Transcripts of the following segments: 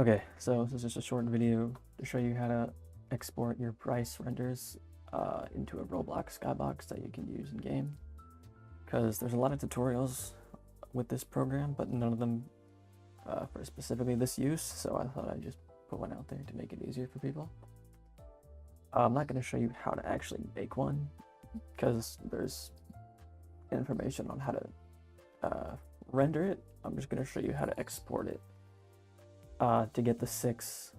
Okay, so this is just a short video to show you how to export your Bryce renders into a Roblox skybox that you can use in game. Because there's a lot of tutorials with this program, but none of them for specifically this use, so I thought I'd just put one out there to make it easier for people. I'm not going to show you how to actually make one, because there's information on how to render it. I'm just going to show you how to export it to get the 6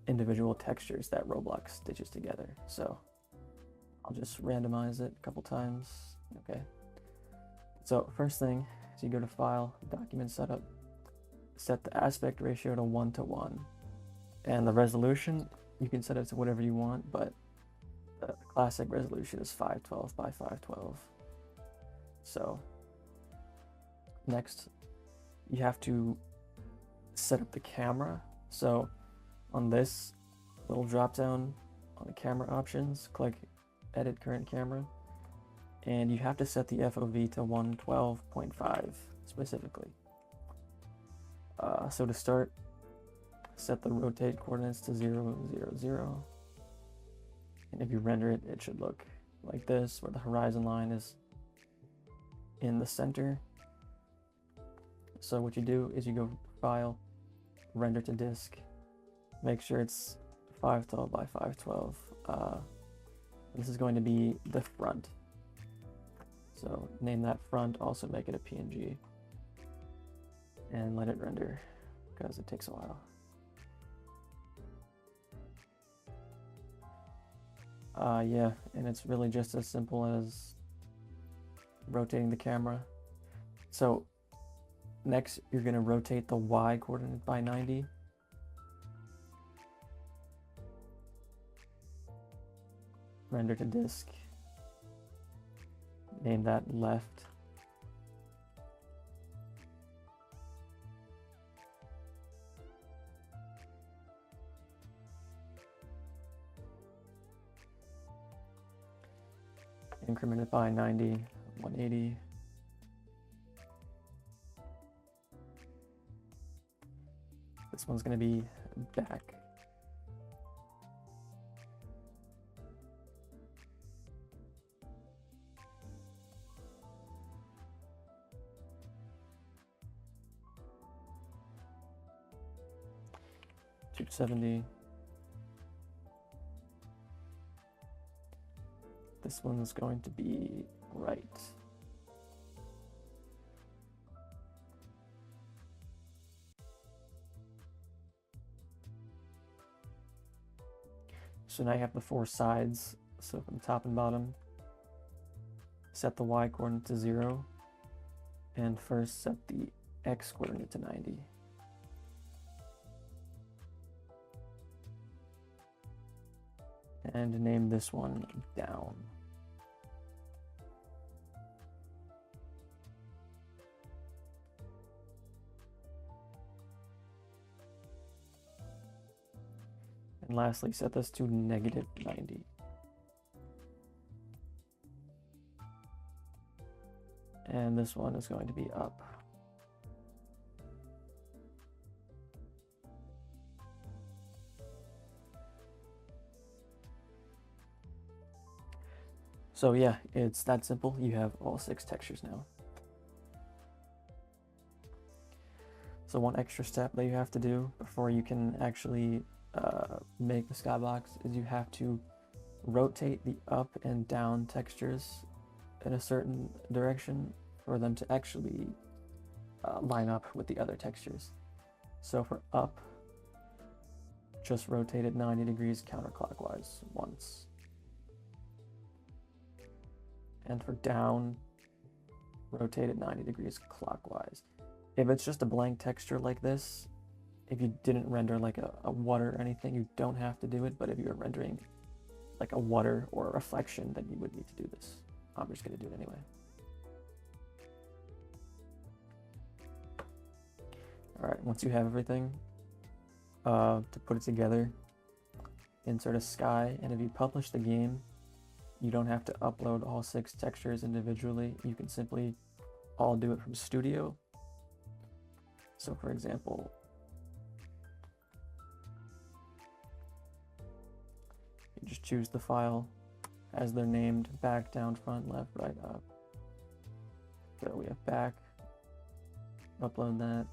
individual textures that Roblox stitches together. So I'll just randomize it a couple times. Okay. So first thing is you go to File, Document Setup, set the aspect ratio to 1:1, and the resolution you can set it to whatever you want, but the classic resolution is 512 by 512. So next you have to set up the camera. So on this little drop down on the camera options, click edit current camera, and you have to set the FOV to 112.5 specifically. So to start, set the rotate coordinates to 0, 0, 0. And if you render it, it should look like this, where the horizon line is in the center. So what you do is you go File, Render to Disk, make sure it's 512 by 512. This is going to be the front. So name that front, also make it a PNG, and let it render, because it takes a while. Yeah, and it's really just as simple as rotating the camera. So next, you're going to rotate the Y coordinate by 90. Render to disk. Name that left. Increment it by 90, 180. This one's going to be back. $270. This one's going to be right. So now you have the 4 sides. So from top and bottom, set the Y coordinate to 0, and first set the X coordinate to 90. And name this one down. And lastly, set this to -90. And this one is going to be up. So yeah, it's that simple. You have all 6 textures now. So one extra step that you have to do before you can actually make the skybox is you have to rotate the up and down textures in a certain direction for them to actually line up with the other textures. So for up, just rotate it 90 degrees counterclockwise once. And for down, rotate it 90 degrees clockwise. If it's just a blank texture like this, if you didn't render like a water or anything, you don't have to do it. But if you're rendering like a water or a reflection, then you would need to do this. I'm just going to do it anyway. All right, once you have everything, to put it together, insert a sky, and if you publish the game, you don't have to upload all 6 textures individually. You can simply all do it from Studio. So for example, just choose the file as they're named: back, down, front, left, right, up. So we have back, upload that,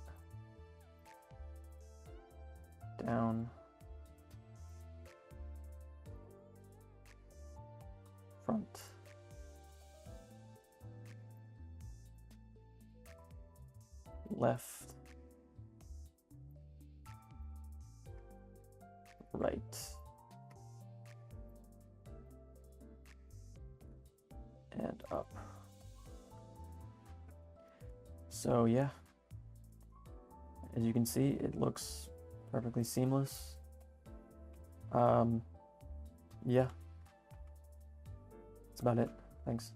down, front, left, right, and up. So yeah, as you can see, it looks perfectly seamless. Yeah, that's about it. Thanks.